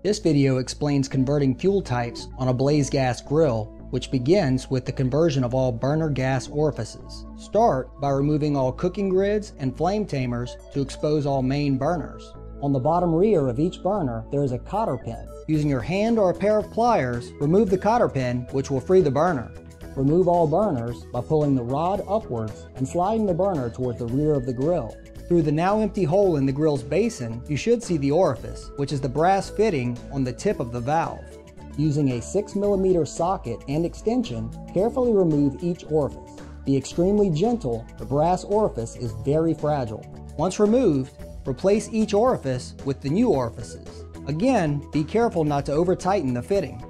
This video explains converting fuel types on a Blaze gas grill, which begins with the conversion of all burner gas orifices. Start by removing all cooking grids and flame tamers to expose all main burners. On the bottom rear of each burner, there is a cotter pin. Using your hand or a pair of pliers, remove the cotter pin, which will free the burner. Remove all burners by pulling the rod upwards and sliding the burner towards the rear of the grill. Through the now empty hole in the grill's basin, you should see the orifice, which is the brass fitting on the tip of the valve. Using a 6mm socket and extension, carefully remove each orifice. Be extremely gentle, the brass orifice is very fragile. Once removed, replace each orifice with the new orifices. Again, be careful not to over-tighten the fitting.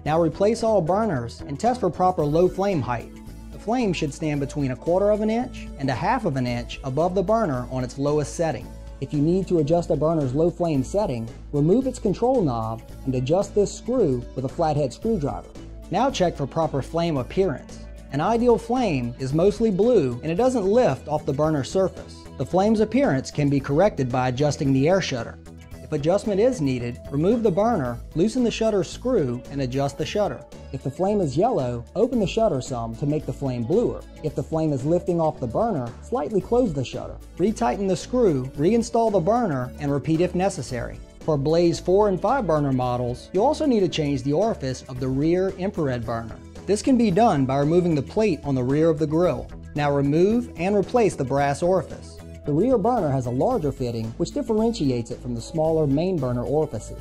Now replace all burners and test for proper low flame height. The flame should stand between 1/4 inch and 1/2 inch above the burner on its lowest setting. If you need to adjust a burner's low flame setting, remove its control knob and adjust this screw with a flathead screwdriver. Now check for proper flame appearance. An ideal flame is mostly blue and it doesn't lift off the burner surface. The flame's appearance can be corrected by adjusting the air shutter. If adjustment is needed, remove the burner, loosen the shutter screw, and adjust the shutter. If the flame is yellow, open the shutter some to make the flame bluer. If the flame is lifting off the burner, slightly close the shutter. Retighten the screw, reinstall the burner, and repeat if necessary. For Blaze 4 and 5 burner models, you also need to change the orifice of the rear infrared burner. This can be done by removing the plate on the rear of the grill. Now remove and replace the brass orifice. The rear burner has a larger fitting, which differentiates it from the smaller main burner orifices.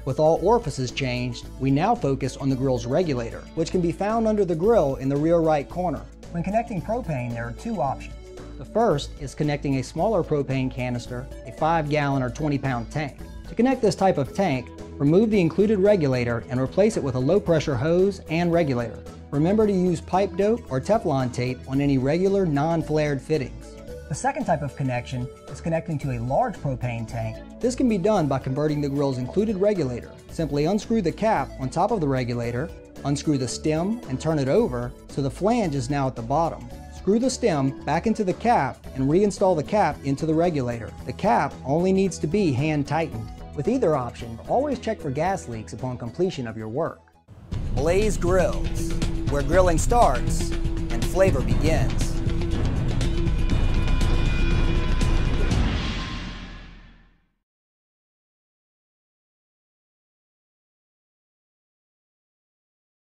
With all orifices changed, we now focus on the grill's regulator, which can be found under the grill in the rear right corner. When connecting propane, there are two options. The first is connecting a smaller propane canister, a 5-gallon or 20-pound tank. To connect this type of tank, remove the included regulator and replace it with a low-pressure hose and regulator. Remember to use pipe dope or Teflon tape on any regular, non-flared fittings. The second type of connection is connecting to a large propane tank. This can be done by converting the grill's included regulator. Simply unscrew the cap on top of the regulator, unscrew the stem and turn it over so the flange is now at the bottom. Screw the stem back into the cap and reinstall the cap into the regulator. The cap only needs to be hand tightened. With either option, always check for gas leaks upon completion of your work. Blaze Grills, where grilling starts and flavor begins.